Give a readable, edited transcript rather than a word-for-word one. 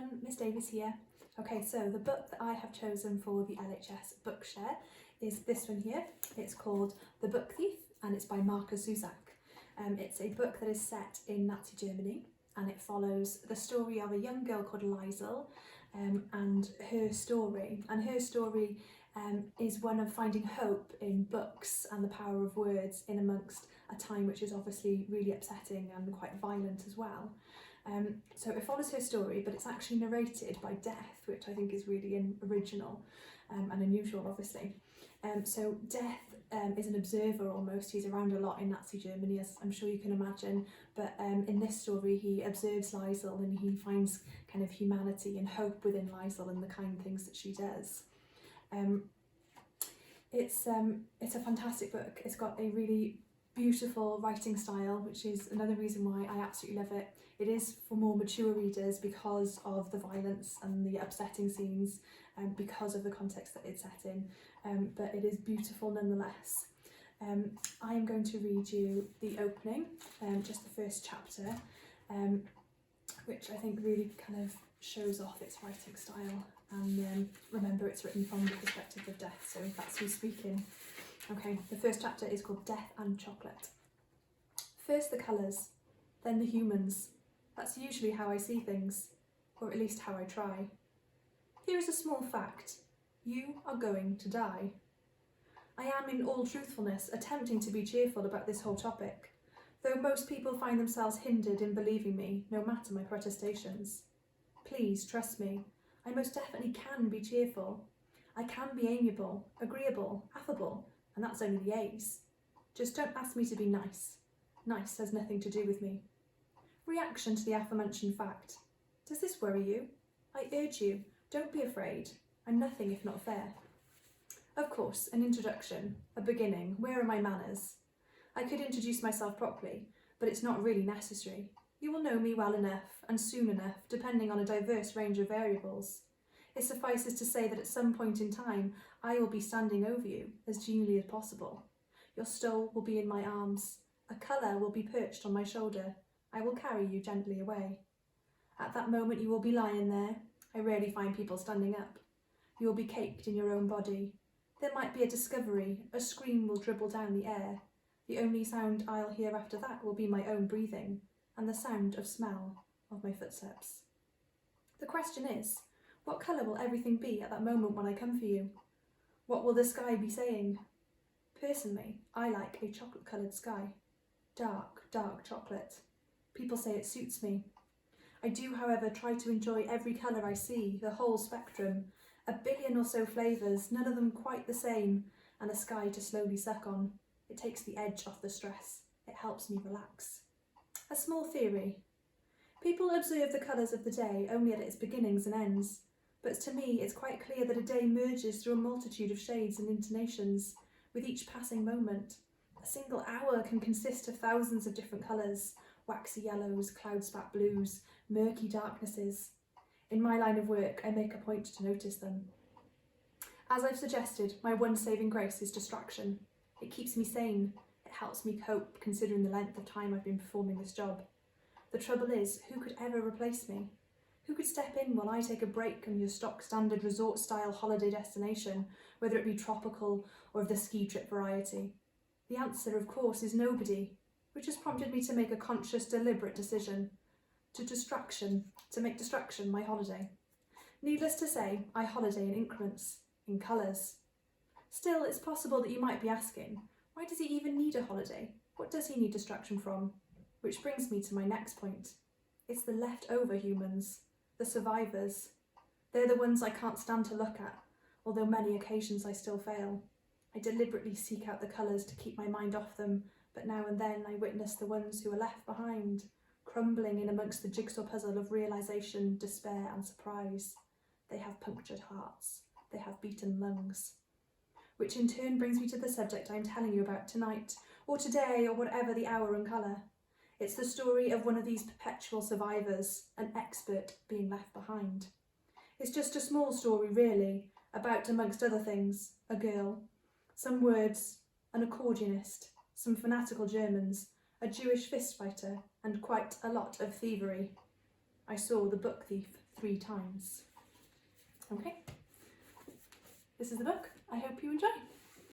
everyone, Miss Davies here. Okay, so the book that I have chosen for the LHS Book Share is this one here. It's called The Book Thief and it's by Markus Zusak. It's a book that is set in Nazi Germany and it follows the story of a young girl called Llanishen and her story. And her story is one of finding hope in books and the power of words in amongst a time which is obviously really upsetting and quite violent as well. So it follows her story, but it's actually narrated by Death, which I think is really original and unusual, obviously. So Death is an observer almost. He's around a lot in Nazi Germany, as I'm sure you can imagine. But in this story, he observes Llanishen and he finds kind of humanity and hope within Llanishen and the kind things that she does. It's a fantastic book. It's got a really beautiful writing style, which is another reason why I absolutely love it. It is for more mature readers because of the violence and the upsetting scenes and because of the context that it's set in, but it is beautiful nonetheless. I am going to read you the opening, just the first chapter, which I think really kind of shows off its writing style. And remember, it's written from the perspective of Death, so that's who's speaking. Okay, the first chapter is called Death and Chocolate. First the colours, then the humans. That's usually how I see things, or at least how I try. Here is a small fact. You are going to die. I am, in all truthfulness, attempting to be cheerful about this whole topic, though most people find themselves hindered in believing me, no matter my protestations. Please trust me. I most definitely can be cheerful. I can be amiable, agreeable, affable, and that's only the A's. Just don't ask me to be nice. Nice has nothing to do with me. Reaction to the aforementioned fact. Does this worry you? I urge you, don't be afraid. I'm nothing if not fair. Of course, an introduction, a beginning. Where are my manners? I could introduce myself properly, but it's not really necessary. You will know me well enough, and soon enough, depending on a diverse range of variables. It suffices to say that at some point in time, I will be standing over you, as genially as possible. Your stole will be in my arms. A colour will be perched on my shoulder. I will carry you gently away. At that moment you will be lying there. I rarely find people standing up. You will be caked in your own body. There might be a discovery. A scream will dribble down the air. The only sound I'll hear after that will be my own breathing, and the sound of smell of my footsteps. The question is, what colour will everything be at that moment when I come for you? What will the sky be saying? Personally, I like a chocolate-coloured sky. Dark, dark chocolate. People say it suits me. I do, however, try to enjoy every colour I see, the whole spectrum, a billion or so flavours, none of them quite the same, and a sky to slowly suck on. It takes the edge off the stress. It helps me relax. A small theory. People observe the colours of the day only at its beginnings and ends, but to me it's quite clear that a day merges through a multitude of shades and intonations, with each passing moment. A single hour can consist of thousands of different colours, waxy yellows, cloud-spat blues, murky darknesses. In my line of work, I make a point to notice them. As I've suggested, my one saving grace is distraction. It keeps me sane. It helps me cope, considering the length of time I've been performing this job. The trouble is, who could ever replace me? Who could step in while I take a break on your stock standard resort-style holiday destination, whether it be tropical or of the ski trip variety? The answer, of course, is nobody, which has prompted me to make a conscious, deliberate decision. To make distraction my holiday. Needless to say, I holiday in increments, in colours. Still, it's possible that you might be asking, why does he even need a holiday? What does he need distraction from? Which brings me to my next point. It's the leftover humans, the survivors. They're the ones I can't stand to look at, although many occasions I still fail. I deliberately seek out the colours to keep my mind off them, but now and then I witness the ones who are left behind, crumbling in amongst the jigsaw puzzle of realisation, despair and surprise. They have punctured hearts. They have beaten lungs. Which in turn brings me to the subject I'm telling you about tonight, or today, or whatever the hour and colour. It's the story of one of these perpetual survivors, an expert being left behind. It's just a small story, really, about, amongst other things, a girl, some words, an accordionist, some fanatical Germans, a Jewish fistfighter, and quite a lot of thievery. I saw The Book Thief 3 times. Okay, this is the book. I hope you enjoy.